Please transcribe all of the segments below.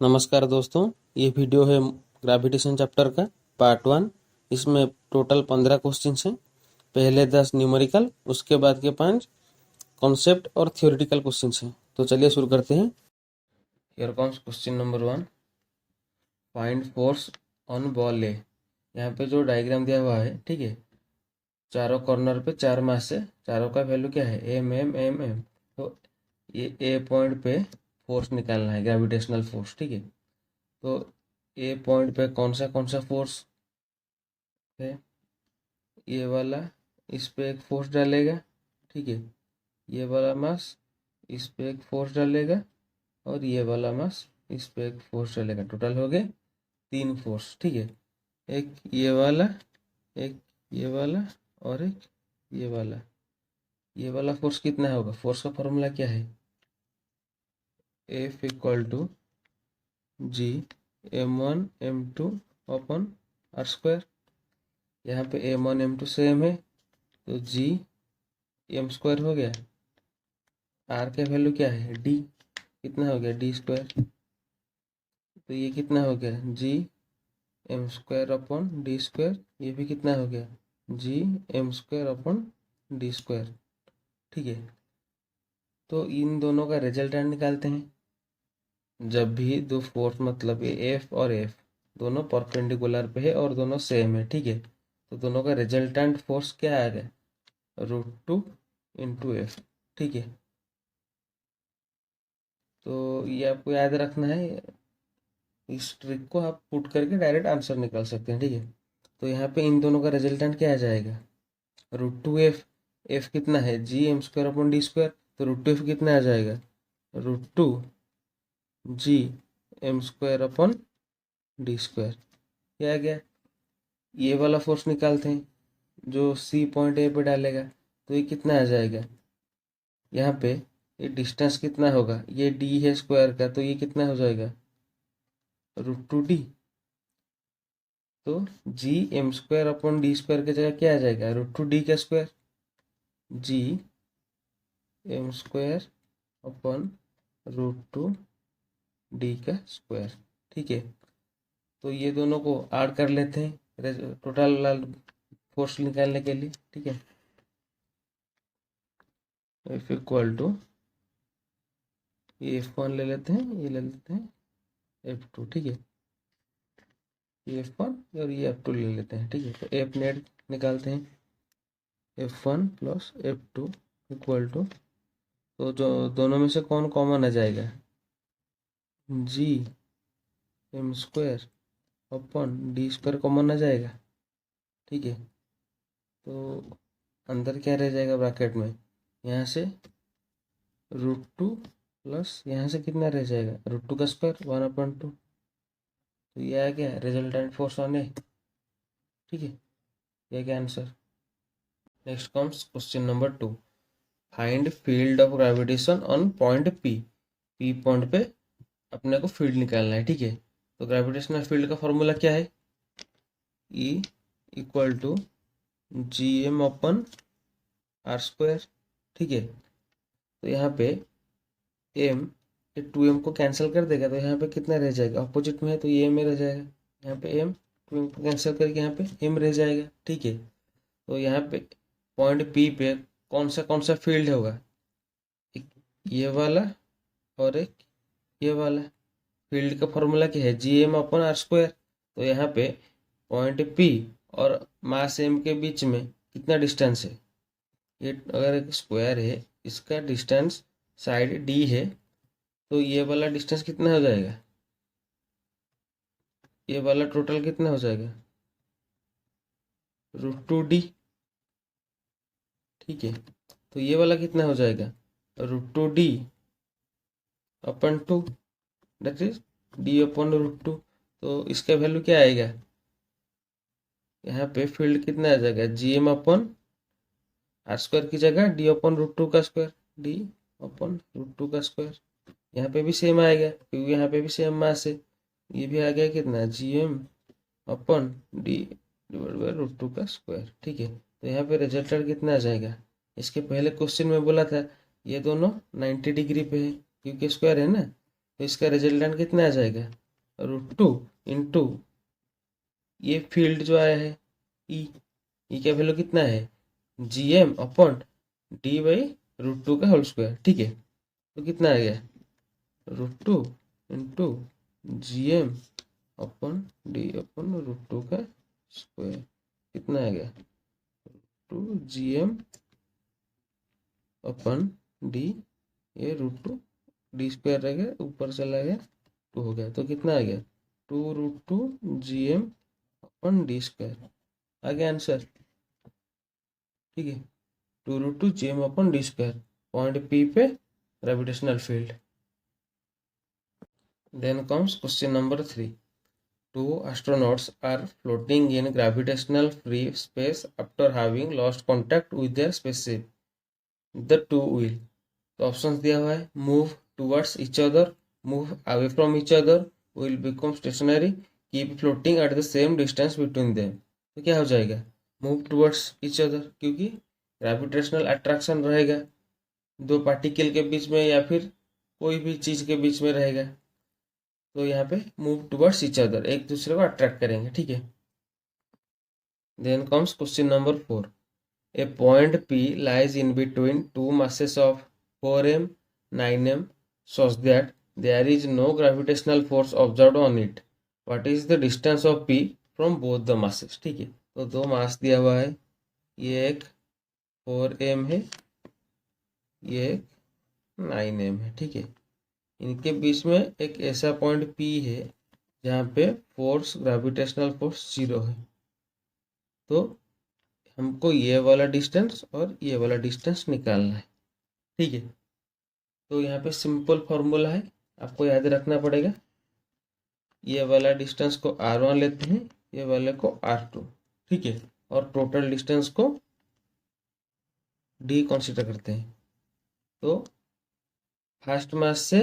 नमस्कार दोस्तों, ये वीडियो है ग्रेविटेशन चैप्टर का पार्ट 1। इसमें टोटल 15 क्वेश्चन हैं। पहले 10 न्यूमेरिकल, उसके बाद के 5 कॉन्सेप्ट और थ्योरेटिकल क्वेश्चन हैं। तो चलिए शुरू करते हैं। Here comes question number 1। Find force on ball A. यहाँ पे जो डायग्राम दिया हुआ है, ठीक है, चारों कॉर्नर पे 4 मास है। चारों का वैल्यू क्या है? M M M M. तो ये ए पॉइंट पे फोर्स निकालना है, ग्रेविटेशनल फोर्स, ठीक है। तो ए पॉइंट पे कौन सा फोर्स है? ये वाला इस पे एक फोर्स डालेगा, ठीक है। ये वाला मास इस पे एक फोर्स डालेगा और ये वाला मास इस पे एक फोर्स डालेगा। टोटल हो गए 3 फोर्स, ठीक है। एक ये वाला, एक ये वाला और एक ये वाला। ये वाला फोर्स कितना होगा? फोर्स का फॉर्मूला क्या है? F equal to G m1 m2 upon R square. यहाँ पे m1 m2 सेम है, तो जी एम स्क्वायर हो गया। आर का वैल्यू क्या है? डी। कितना हो गया? D square. तो ये कितना हो गया? G M square upon D square. ये भी कितना हो गया? G M square upon D square, ठीक है। तो इन दोनों का रिजल्टेंट निकालते हैं। जब भी दो फोर्स, मतलब ये एफ और एफ दोनों परपेंडिकुलर पे है और दोनों सेम है, ठीक है, तो दोनों का रिजल्टेंट फोर्स क्या आ गया? √2 इंटू एफ, ठीक है। तो ये आपको याद रखना है। इस ट्रिक को आप पुट करके डायरेक्ट आंसर निकाल सकते हैं, ठीक है। तो यहाँ पे इन दोनों का रिजल्टेंट क्या आ जाएगा? √2 एफ। एफ कितना है? G M square upon D square. तो √2 एफ कितना आ जाएगा? √2 G M square upon D square. क्या आ गया? ये वाला फोर्स निकालते हैं जो सी पॉइंट ए पे डालेगा। तो ये कितना आ जाएगा? यहाँ पे ये डिस्टेंस कितना होगा? ये डी है स्क्वायर का, तो ये कितना हो जाएगा? √2d। तो G M square upon D square की जगह क्या आ जाएगा? √2d का square. G M square upon √2d का स्क्वायर, ठीक है। तो ये दोनों को ऐड कर लेते हैं टोटल फोर्स निकालने के लिए, ठीक है। F इक्वल टू ये F1 ले लेते हैं, ये ले लेते हैं F2, ठीक है। ये F1 और ये F2 ले लेते हैं, ठीक है। तो F नेट निकालते हैं। F1 plus F2 equal to, तो जो दोनों में से कौन कॉमन आ जाएगा? G M square upon D square common आ जाएगा, ठीक है। तो अंदर क्या रह जाएगा ब्रैकेट में? यहाँ से √2 प्लस यहाँ से कितना रह जाएगा? √2 का स्क्वायर 1/2। तो ये आ गया रिजल्टेंट फोर्स ऑन ए, ठीक है। ये क्या answer? Next comes question number 2। Find field of gravitation on point P. P point पे अपने को फील्ड निकालना है, ठीक है। तो ग्रेविटेशनल फील्ड का फॉर्मूला क्या है? E equal to G M upon R square, ठीक है। तो यहाँ पे एम, ये 2m को कैंसिल कर देगा, तो यहाँ पे कितना रह जाएगा? अपोजिट में है तो ये में रह जाएगा। यहाँ पे एम 2m को कैंसिल करके यहाँ पे एम रह जाएगा, ठीक है। तो यहाँ पे पॉइंट पी पे कौन सा फील्ड होगा? एक ये वाला और एक ये वाला। फील्ड का फॉर्मूला क्या है? G M upon R square. तो यहाँ पे पॉइंट पी और मास एम के बीच में कितना डिस्टेंस है? ये अगर एक स्क्वायर है, इसका डिस्टेंस साइड डी है, तो ये वाला डिस्टेंस कितना हो जाएगा? ये वाला टोटल कितना हो जाएगा? √2d, ठीक है। तो ये वाला कितना हो जाएगा? √2d upon 2, that is d अपन √2। तो इसका वैल्यू क्या आएगा? यहाँ पे फील्ड कितना आ जाएगा? G M upon R square की जगह डी अपन √2 का स्क्वायर, डी अपन √2 का स्क्वायर। यहाँ पे भी सेम आएगा क्योंकि यहाँ पे भी सेम मास है। ये भी आ गया कितना? G M upon D divide by √2 का स्क्वायर, ठीक है। तो यहाँ पे रिजल्टेंट कितना आ जाएगा? इसके पहले क्वेश्चन में बोला था ये दोनों 90 डिग्री पे है क्योंकि स्क्वायर है ना। तो इसका रिजल्टेंट कितना आ जाएगा, √2 इंटू ये फील्ड जो आया है ई का वैल्यू कितना है, GM अपॉन D बाई √2 का होल स्क्वायर। ठीक है, तो कितना आ गया, √2 into GM upon D upon √2 का स्क्वायर। कितना आ गया, 2GM अपन D, ये √2 D स्क्वायर रह गया, ऊपर चला गया 2 हो गया, तो कितना आ गया 2√2 GM अपन D स्क्वायर आ गया आंसर। ठीक है, 2√2 GM upon D square point P पे gravitational field. Then comes question number 3। Two astronauts are floating in gravitational free space after having lost contact with their spaceship. The two will, तो options दिया हुआ है, move towards each other, move away from each other, will become stationary, keep floating at the same distance between them. तो क्या हो जाएगा, move towards each other, क्योंकि gravitational attraction रहेगा दो पार्टिकल के बीच में या फिर कोई भी चीज़ के बीच में रहेगा, तो यहाँ पे मूव टूवर्ड्स ईच अदर, एक दूसरे को अट्रैक्ट करेंगे। ठीक है, then comes question number 4। A point P lies in between two masses of 4m, 9m, such that there is no gravitational force observed on it. What is the distance of P from both the masses? ठीक है, तो दो मास दिया हुआ है, ये एक 4m है, ये एक 9m है। ठीक है, इनके बीच में एक ऐसा पॉइंट P है जहाँ पे फोर्स, ग्रेविटेशनल फोर्स 0 है, तो हमको ये वाला डिस्टेंस और ये वाला डिस्टेंस निकालना है। ठीक है, तो यहाँ पे सिंपल फॉर्मूला है, आपको याद रखना पड़ेगा, ये वाला डिस्टेंस को R1 लेते हैं, ये वाले को R2। ठीक है, और टोटल डिस्टेंस को D कंसीडर करते हैं। तो फर्स्ट मास से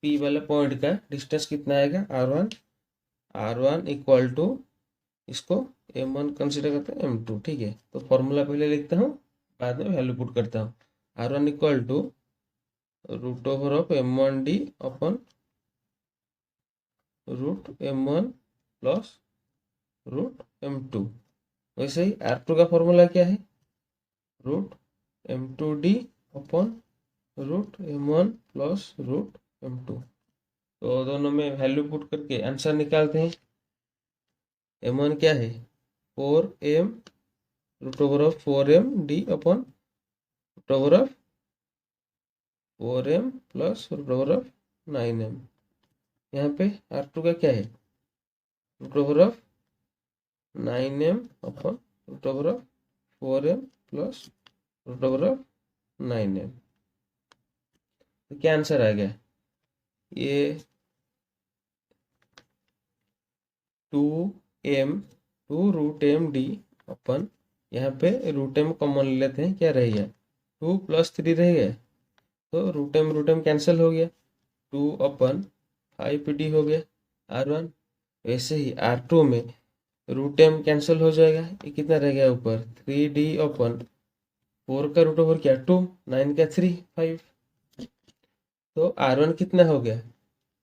P वाले पॉइंट का डिस्टेंस कितना आएगा, R1 इक्वल टू, इसको M1 कंसीडर करते हैं, M2। ठीक है, तो फॉर्मूला पहले लिखता हूँ, बाद में वैल्यू पुट करता हूँ। R1 इक्वल टू √ओवर M1D upon √M1 plus √M2। वैसे ही R2 का फॉर्मूला क्या है, √M2D अपन √M1 प्लस √M2। तो दोनों में वैल्यू पुट करके आंसर निकालते हैं। M1 क्या है, 4m √4mD अपन √4m प्लस √9m। यहाँ पे R2 का क्या है, √9m अपन √4m प्लस √9m। तो क्या आंसर आ गया, ये 2√mD अपन, यहाँ पे √m कॉमन ले लेते हैं, क्या रह गया 2 + 3 रह गया, तो √m कैंसिल हो गया, 2 अपन 5D हो गया R1। वैसे ही R2 में √m कैंसिल हो जाएगा, ये कितना रह गया ऊपर 3D अपन 4 का रूट ओवर क्या 2, 9 का 3, 5। तो R1 कितना हो गया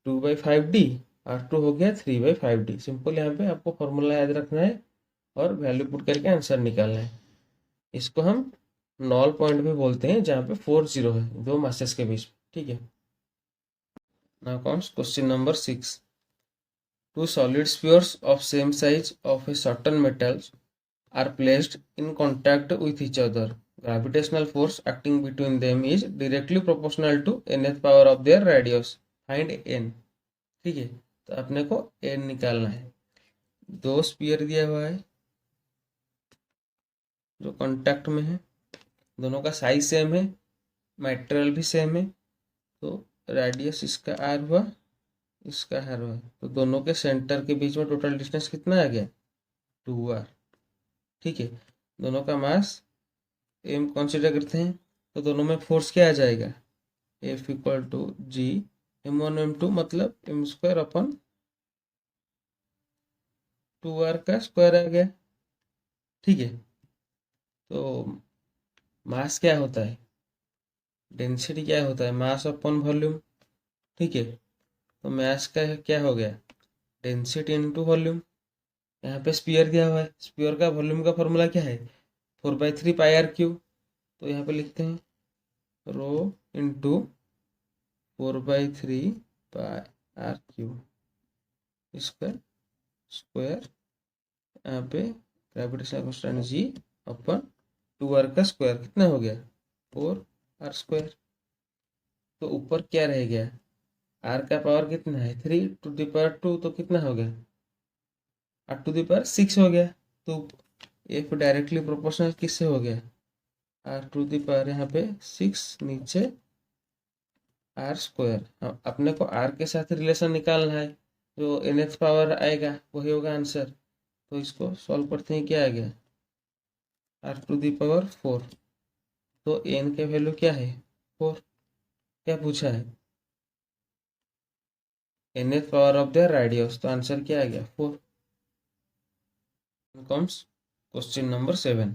2/5D, R2 हो गया 3/5D। सिंपल यहाँ पे आपको फॉर्मूला याद रखना है और वैल्यू पुट करके आंसर निकालना है। इसको हम नॉल पॉइंट भी बोलते हैं, जहाँ पे 4 0 है दो मासेस के बीच। ठीक है, now comes question number 6। Two solid spheres of same size of a certain metals are placed in contact with each other. Gravitational force acting between them is directly proportional to nth power of their radius. Find n। ठीक है, तो अपने को n निकालना है। दो spear दिया हुआ है जो कांटेक्ट में है, दोनों का साइज सेम है, मटेरियल भी सेम है, तो रेडियस इसका r हुआ, इसका r हुआ, तो दोनों के सेंटर के बीच में टोटल डिस्टेंस कितना आ गया 2r। ठीक है, दोनों का मास m कंसीडर करते हैं, तो दोनों में फोर्स क्या आ जाएगा, F equal to G M1 M2, मतलब m² अपन 2r का स्क्वायर आ गया। ठीक है, तो मास क्या होता है, डेंसिटी क्या होता है, मास अपन वॉल्यूम। ठीक है, तो मास का क्या हो गया, डेंसिटी इनटू वॉल्यूम। यहाँ पे स्पीयर दिया हुआ है, स्पीयर का वॉल्यूम का फॉर्मूला क्या है, 4/3 पाई आर क्यू। तो यहाँ पे लिखते हैं rho into 4/3 pi R cube square square, यहाँ पे ग्रेविटेशनल कांस्टेंट जी अपन 2r का स्क्वायर कितना हो गया 4r स्क्वायर। तो ऊपर क्या रह गया, r का पावर कितना है 3 टू द पावर 2, तो कितना हो गया r⁻6 हो गया। तो f डायरेक्टली प्रोपोर्शनल किससे हो गया, r⁻, यहाँ पे 6 नीचे r स्क्वायर। अपने को r के साथ रिलेशन निकालना है, जो nth पावर आएगा वही होगा आंसर। तो इसको सॉल्व करते हैं, क्या आ गया r⁴। तो n के वैल्यू क्या है 4, क्या पूछा है nth power of the radius, तो आंसर क्या आ गया 4। Comes question number 7,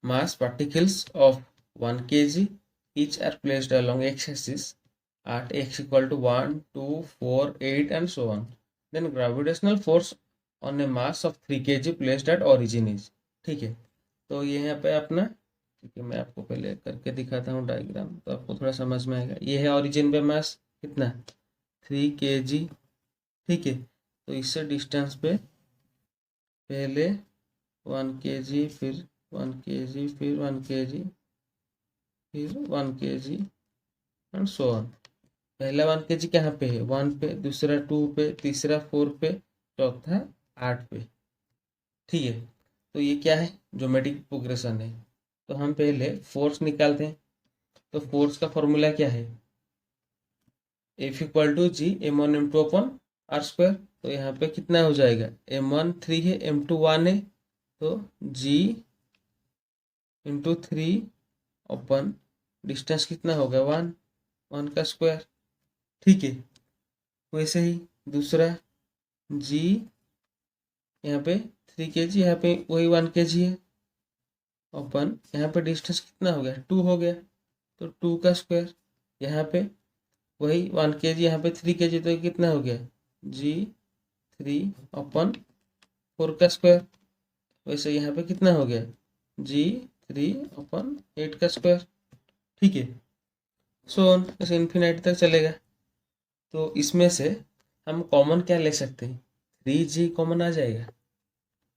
mass particles of 1 kg each are placed along x-axis at x equal to 1, 2, 4, 8 and so on. Then gravitational force on a mass of 3 kg placed at origin is। ठीक है, तो ये यहाँ पे अपना, ठीक है मैं आपको पहले करके दिखाता हूँ डायग्राम, तो आपको थोड़ा समझ में आएगा। ये है ओरिजिन पे मास कितना 3 kg, ठीक है। तो इससे डिस्टेंस पे पहले 1 kg, फिर 1 kg, फिर 1 kg, फिर 1 kg एंड सो ऑन। पहला 1 kg कहाँ पे है 1 पे, दूसरा 2 पे, तीसरा 4 पे, चौथा 8 पे, ठीक है। तो ये क्या है ज्योमेट्रिक प्रोग्रेशन है। तो हम पहले फोर्स निकालते हैं। तो फोर्स का फॉर्मूला क्या है, F equal to G m1 m2 upon R square. तो यहाँ पे कितना हो जाएगा, m1 3 है, m2 1 है, तो g इंटू 3 अपन डिस्टेंस कितना होगा 1 का स्क्वायर, ठीक है। वैसे ही दूसरा g, यहाँ पे 3 kg, यहाँ पे वही 1 kg है, अपन यहाँ पे डिस्टेंस कितना हो गया 2 हो गया, तो 2 का स्क्वायर। यहाँ पे वही 1 kg, यहाँ पे 3 kg, तो कितना हो गया g 3 अपन 4 का स्क्वायर। वैसे यहाँ पे कितना हो गया g 3 अपन 8 का स्क्वायर, ठीक है। सो ऑन, ऐसे इन्फिनाइट तक चलेगा। तो इसमें से हम कॉमन क्या ले सकते हैं, 3g कॉमन आ जाएगा।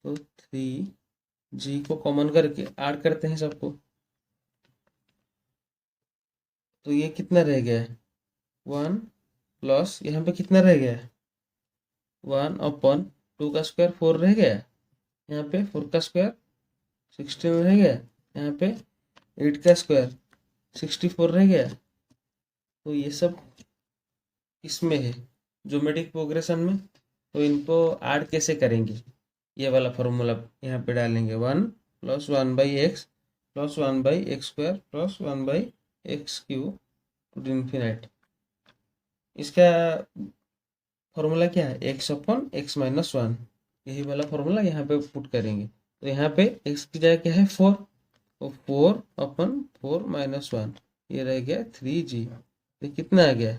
तो 3g को कॉमन करके ऐड करते हैं सबको, तो ये कितना रह गया है 1 प्लस यहाँ पे कितना रह गया है 1 अपन 2 का स्क्वायर 4 रह गया, यहाँ पे 4 का स्क्वायर 16 रह गया, यहाँ पे 8 का स्क्वायर 64 रह गया। तो ये सब इसमें है ज्योमेट्रिक प्रोग्रेशन में। तो इनको ऐड कैसे करेंगे, ये वाला फॉर्मूला यहाँ पे डालेंगे 1 plus 1/x plus 1/x² plus 1/x³ to infinite. इसका फॉर्मूला क्या है x अपन x माइनस 1, यही वाला फॉर्मूला यहाँ पे पुट करेंगे। तो यहाँ पे x की जगह क्या है 4, तो 4 अपन 4 माइनस 1, ये रह गया 3g। तो कितना आ गया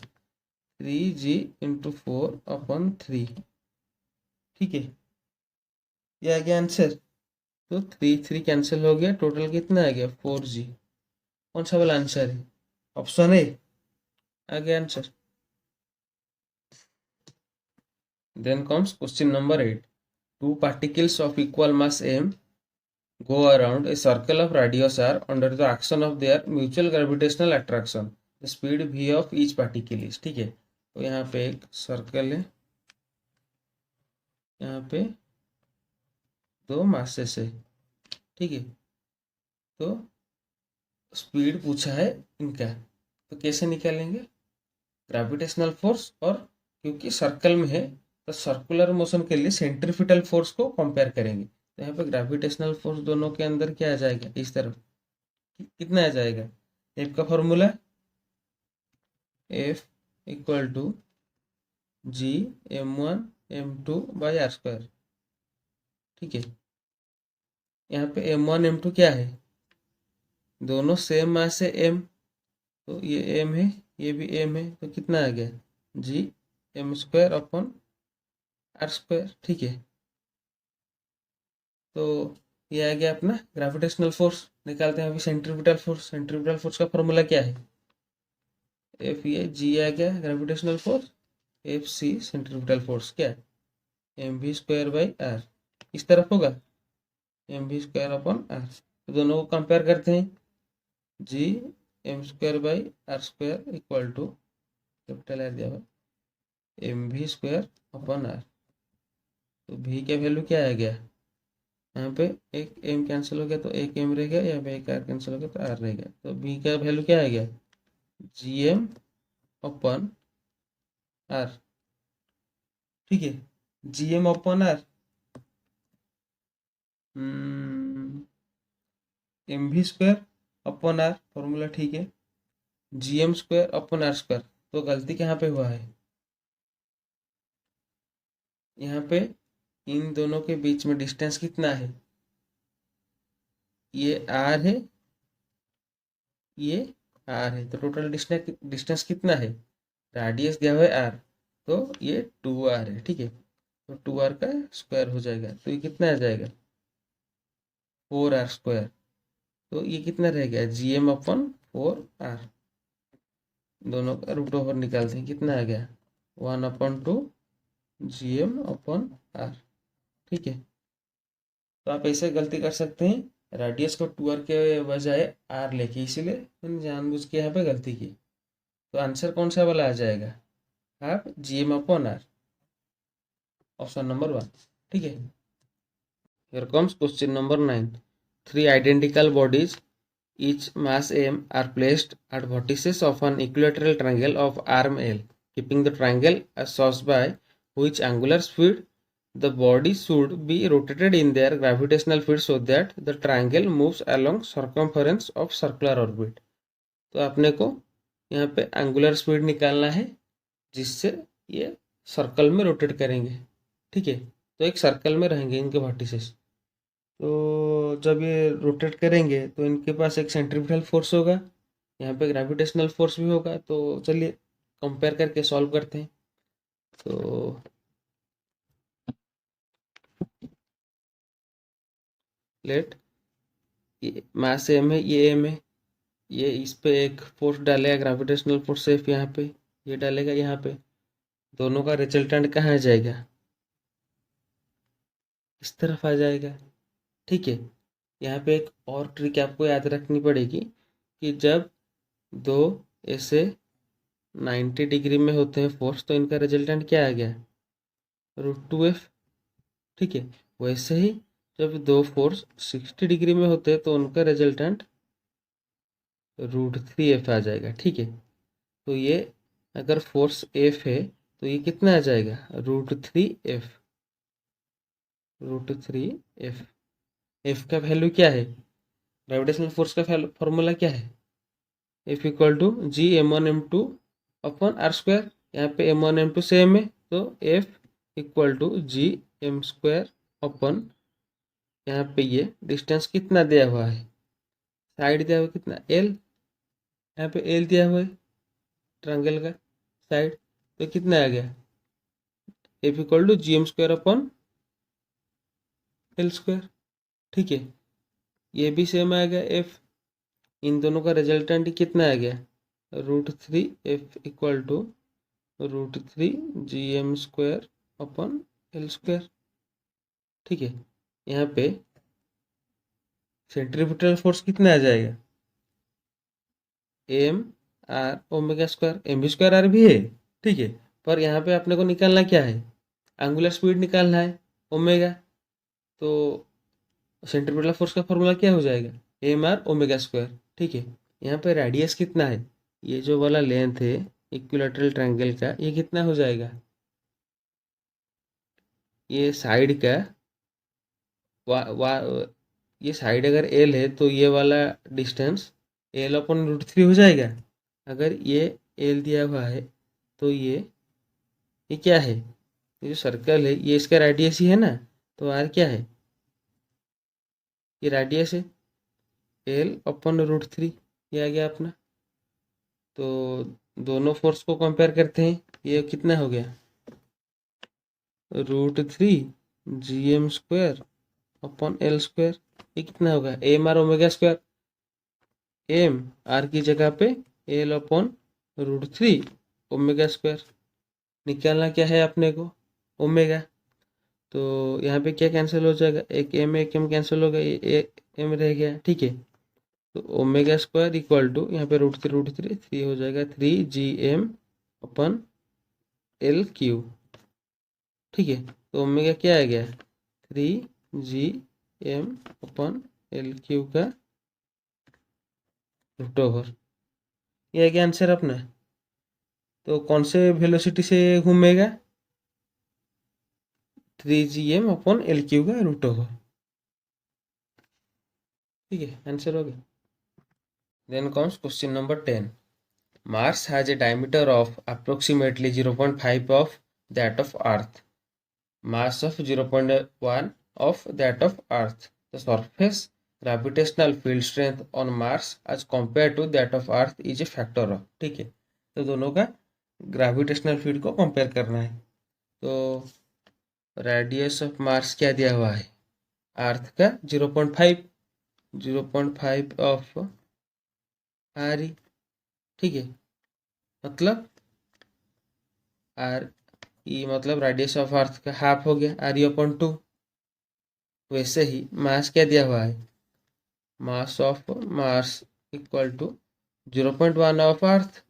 3g इंटू 4 अपन 3, ठीक है, ये आ गया आंसर। तो 3 कैंसिल हो गया, टोटल कितना आ गया 4g। कौन सा वाला आंसर है, ऑप्शन ए आ गया answer. Then comes question number 8. Two particles of equal mass m go around a circle of radius r under the action of their mutual gravitational attraction. The speed v of each particle is, ठीक है। तो यहाँ पे एक circle है, यहाँ पे 2 masses है, ठीक है। तो स्पीड पूछा है इनका, तो कैसे निकालेंगे, ग्रेविटेशनल फोर्स, और क्योंकि सर्कल में है तो सर्कुलर मोशन के लिए सेंट्रीफ्यूगल फोर्स को कंपेयर करेंगे। तो यहाँ पे ग्रेविटेशनल फोर्स दोनों के अंदर क्या आ जाएगा, इस तरफ कितना आ जाएगा, एफ का formula F equal to G m1 m2 by R square, ठीक है। यहाँ पे m1 m2 क्या है, दोनों सेम मास है m, तो ये m है, ये भी एम है, तो कितना आ गया G M square upon R square. ठीक है, तो ये आ गया अपना ग्रेविटेशनल फोर्स। निकालते हैं अभी सेंट्रीपिटल फोर्स। सेंट्रीपिटल फोर्स का फॉर्मूला क्या है? एफ ये जी आ गया gravitational force, F C centripetal force क्या है? M V square by R. इस तरफ होगा M V square upon R, तो दोनों को कंपेयर करते हैं। G M square by R square equal to capital R दिया हुआ M V square upon R. तो वी का वैल्यू क्या आ गया? यहाँ पे एक एम कैंसिल हो गया तो एक एम रह गया, यहाँ पे एक आर कैंसिल हो गया तो आर रह गया। तो वी का वैल्यू क्या आ गया? G M upon R. ठीक है, G M upon R M V square upon R formula ठीक है, G M square upon R square. तो गलती कहाँ पे हुआ है? यहाँ पे इन दोनों के बीच में डिस्टेंस कितना है? ये आर है, ये आर है, तो टोटल डिस्टेंस डिस्टेंस कितना है? रेडियस दिया हुआ है आर, तो ये 2r है। ठीक है, तो 2r का स्क्वायर हो जाएगा, तो ये कितना आ जाएगा? 4r square. तो ये कितना रह गया? G M upon 4r। दोनों का रूट ओवर निकालते हैं, कितना आ गया? 1/2 जी एम अपन आर। ठीक है, तो आप ऐसे गलती कर सकते हैं, रेडियस को 2r के बजाय आर लेके, इसीलिए मैंने जानबूझ के यहाँ पे गलती की। तो आंसर कौन सा वाला आ जाएगा? Half G M upon R, option number 1। ठीक है, here comes question number 9. Three identical bodies, each mass m, are placed at vertices of an equilateral triangle of arm L, keeping the triangle as shown by which angular speed the bodies should be rotated in their gravitational field so that the triangle moves along circumference of circular orbit. तो अपने को यहाँ पे angular speed निकालना है जिससे ये circle में रोटेट करेंगे। ठीक है, तो एक सर्कल में रहेंगे इनके वर्टिसेस। तो जब ये रोटेट करेंगे तो इनके पास एक सेंट्रीफ्यूगल फोर्स होगा, यहाँ पे ग्रेविटेशनल फोर्स भी होगा। तो चलिए कंपेयर करके सॉल्व करते हैं। तो लेट ये मास एम है, ये एम है, ये इस पे एक फोर्स डालेगा ग्रेविटेशनल फोर्स एफ, यहाँ पे ये डालेगा यहाँ पे। दोनों का रिजल्टेंट कहाँ आ जाएगा? इस तरफ आ जाएगा। ठीक है, यहाँ पे एक और ट्रिक आपको याद रखनी पड़ेगी कि जब दो ऐसे 90 डिग्री में होते हैं फोर्स, तो इनका रिजल्टेंट क्या आ गया? √2f। ठीक है, वैसे ही जब दो फोर्स 60 डिग्री में होते हैं तो उनका रिजल्टेंट √3f आ जाएगा। ठीक है, तो ये अगर फोर्स f है तो ये कितना आ जाएगा? √3f। √3f। f का वैल्यू क्या है? ग्रेविटेशनल फोर्स का फॉर्मूला क्या है? F equal to G m1m2 upon R square. यहाँ पे m1m2 सेम है, तो F equal to G M square upon, यहाँ पे ये डिस्टेंस कितना दिया हुआ है? साइड दिया हुआ कितना? L। यहाँ पे L दिया हुआ है ट्रायंगल का साइड, तो कितना आ गया? F equal to G M square upon L square. ठीक है, ये भी सेम आ गया F। इन दोनों का रिजल्टेंट कितना आ गया? √3f equal to √3 G M square upon L square. ठीक है, यहाँ पे सेंट्रीफ्यूगल फोर्स कितना आ जाएगा? M R omega square. M V square R भी है। ठीक है, पर यहाँ पे अपने को निकालना क्या है? एंगुलर स्पीड निकालना है, ओमेगा। तो सेंट्रीफ्यूगल फोर्स का फॉर्मूला क्या हो जाएगा? M R omega square. ठीक है, यहाँ पे रेडियस कितना है? ये जो वाला लेंथ है इक्विलैटरल ट्रायंगल का, ये कितना हो जाएगा? ये साइड का ये साइड अगर एल है तो ये वाला डिस्टेंस एल अपॉन √3 हो जाएगा। अगर ये एल दिया हुआ है तो ये क्या है? ये जो सर्कल है ये इसका रेडियस ही है ना, तो आर क्या है? ये रेडियस है, एल अपॉन √3, ये आ गया अपना। तो दोनों फोर्स को कंपेयर करते हैं। ये कितना हो गया, √3 GM² अपॉन L²। ये कितना होगा, M R omega square. M R की जगह पे L अपॉन √3 ओमेगा²। निकालना क्या है अपने को, ओमेगा। तो यहाँ पे क्या कैंसिल हो जाएगा, एक एम कैंसिल हो गया, ये एम रह गया, ठीक है। तो ओमेगा² इक्वल टू यहाँ पे √3 हो जाएगा 3GM अपन L³ ठीक है। तो ओमेगा क्या आ गया, 3GM अपन L³ का √। ये है क्या आंसर अपना। तो कौन से वेलोसिटी से घूमेगा, 3GM अपन L³ का √। ठीक है, आंसर हो गया। Then comes question number 10। Mars has a diameter of approximately 0.5 of that of Earth, mass of 0.1 of that of Earth. The surface gravitational field strength on Mars as compared to that of Earth is a factor of। ठीक है, तो दोनों का gravitational field को compare करना है। तो radius of Mars क्या दिया हुआ है, अर्थ का 0.5 ऑफ आर ई, ठीक है। मतलब आर ई मतलब रेडियस ऑफ अर्थ का हाफ हो गया, आर ई अपॉन 2। वैसे ही मास क्या दिया हुआ है, mass of Mars equal to 0.1 of earth,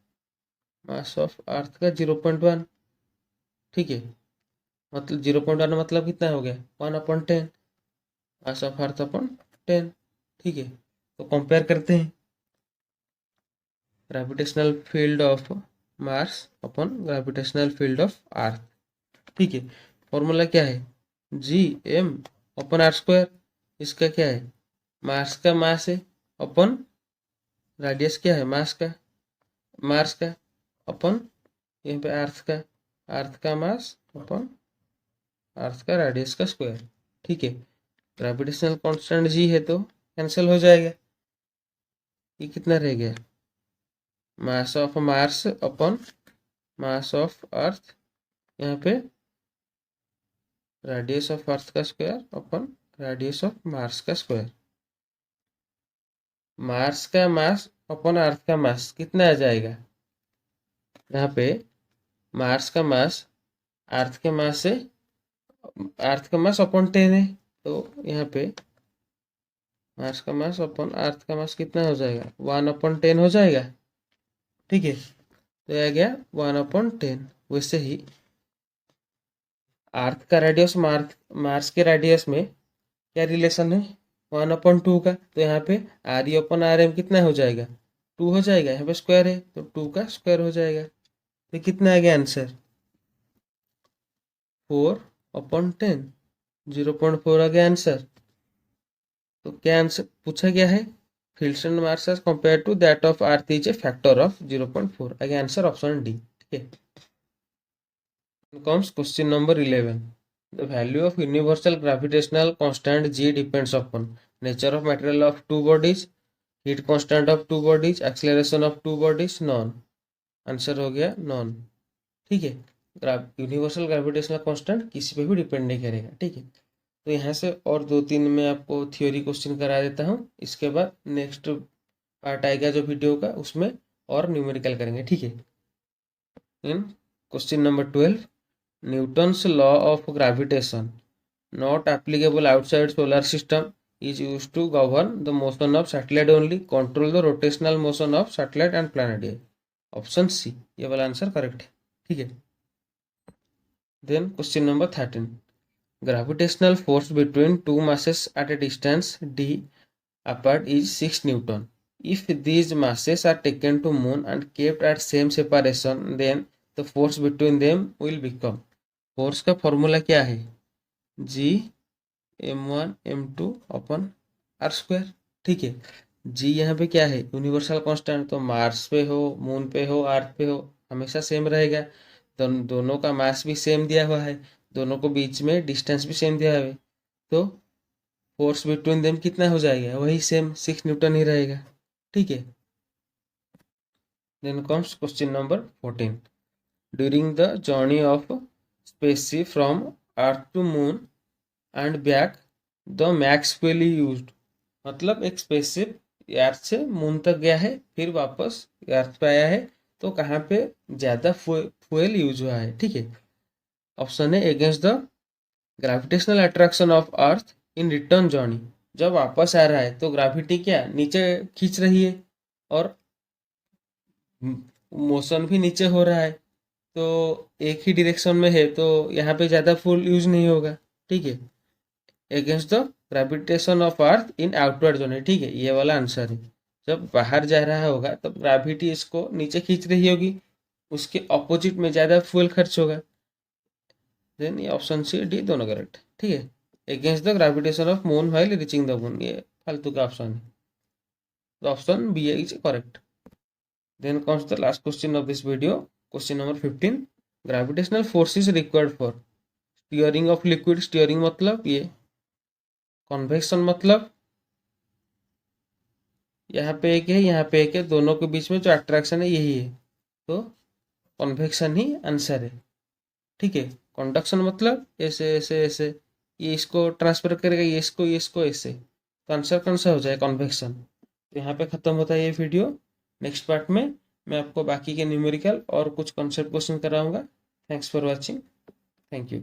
mass of earth का 0.1, ठीक है। मतलब 0.1 मतलब कितना हो गया, 1/10, मास ऑफ अर्थ अपॉन 10, ठीक है। तो कंपेयर करते हैं gravitational field of Mars upon gravitational field of earth, ठीक है। फॉर्मूला क्या है, GM अपॉन R²। इसका क्या है, मार्स का मास है अपॉन रेडियस क्या है, मास का मार्स का अपॉन यहाँ पे अर्थ का मास अपॉन अर्थ का रेडियस का स्क्वायर, ठीक है। ग्रेविटेशनल कांस्टेंट G है तो कैंसिल हो जाएगा। ये कितना रह गया, मास of Mars upon mass of अर्थ, यहाँ पे रेडियस ऑफ अर्थ का square upon radius of Mars का स्क्वायर। मार्स का मास अपॉन अर्थ का मास कितना आ जाएगा, यहाँ पे मार्स का मास अर्थ के मास से, अर्थ का मास अपॉन 10 है, तो यहाँ पे मार्स का मास अपॉन अर्थ का मास कितना हो जाएगा, 1/10 हो जाएगा, ठीक है। तो यह आ गया 1/10। वैसे ही अर्थ का रेडियस मार्स के रेडियस में क्या रिलेशन है, 1/2 का। तो यहाँ पे R E upon R M कितना हो जाएगा, 2 हो जाएगा। यहाँ पे स्क्वायर है तो 2 का स्क्वायर हो जाएगा। तो कितना आ गया आंसर, 4/10, 0.4 आ गया आंसर। तो क्या आंसर पूछा गया है, field strength mass as compared to that of earth is a factor of 0.4। आ गया आंसर ऑप्शन डी, ठीक है। Comes question number 11. The value of universal gravitational constant G depends upon nature of material of two bodies, heat constant of two bodies, acceleration of two bodies, none। Answer हो गया non, ठीक है। Universal gravitational constant किसी पे भी depend नहीं करेगा, ठीक है। तो यहाँ से और 2-3 मैं आपको थ्योरी क्वेश्चन करा देता हूँ। इसके बाद नेक्स्ट पार्ट आएगा जो वीडियो का, उसमें और न्यूमेरिकल करेंगे, ठीक है। इन question number 12, Newton's law of gravitation, not applicable outside solar system, is used to govern the motion of satellite only, control the rotational motion of satellite and planet। Option C ये वाला answer correct है, ठीक है। Then question number 13, gravitational force between two masses at a distance d apart is 6 Newton। If these masses are taken to moon and kept at same separation, then the force between them will become। Force का formula क्या है, GM1 M2 अपन R², ठीक है। जी यहाँ पे क्या है, universal constant. तो मार्स पे हो, मून पे हो, अर्थ पे हो, हमेशा सेम रहेगा। दोनों का मास भी सेम दिया हुआ है, दोनों को बीच में डिस्टेंस भी सेम दिया हुआ है। तो फोर्स बिटवीन देम कितना हो जाएगा, वही सेम 6 न्यूटन ही रहेगा, ठीक है। Then comes question number 14. During the journey of spaceship from Earth to Moon and back, the max fuel used. मतलब एक स्पेसशिप अर्थ से मून तक गया है, फिर वापस अर्थ पे आया है, तो कहाँ पे ज़्यादा फ्यूल यूज हुआ है, ठीक है। ऑप्शन है against the gravitational attraction of earth in return journey. जब वापस आ रहा है तो ग्रेविटी क्या नीचे खींच रही है और मोशन भी नीचे हो रहा है, तो एक ही डायरेक्शन में है तो यहाँ पे ज़्यादा फ्यूल यूज नहीं होगा, ठीक है। Against the gravitation of earth in outward zone, ठीक है, ये वाला आंसर है। जब बाहर जा रहा होगा तब ग्रेविटी इसको नीचे खींच रही होगी, उसके ऑपोजिट में ज़्यादा फ्यूल खर्च होगा। देन ये ऑप्शन सी डी दोनों करेक्ट, ठीक है। Against the gravitation of moon while reaching the moon, ये फालतू का ऑप्शन है, तो option B is correct. Then comes the last question of this video, question number 15। Gravitational force is required for stirring of liquid. Stirring मतलब ये, convection मतलब यहाँ पे एक है, यहाँ पे एक है, दोनों के बीच में जो अट्रैक्शन है यही है, तो कन्वेक्शन ही आंसर है, ठीक है। कंडक्शन मतलब ऐसे ऐसे ऐसे, ये इसको ट्रांसफर करेगा, ये इसको ऐसे, तो आंसर कौन सा हो जाए, कन्वेक्शन। तो यहाँ पे खत्म होता है ये वीडियो। नेक्स्ट पार्ट में मैं आपको बाकी के न्यूमेरिकल और कुछ कॉन्सेप्ट क्वेश्चन कराऊंगा। Thanks for watching, thank you.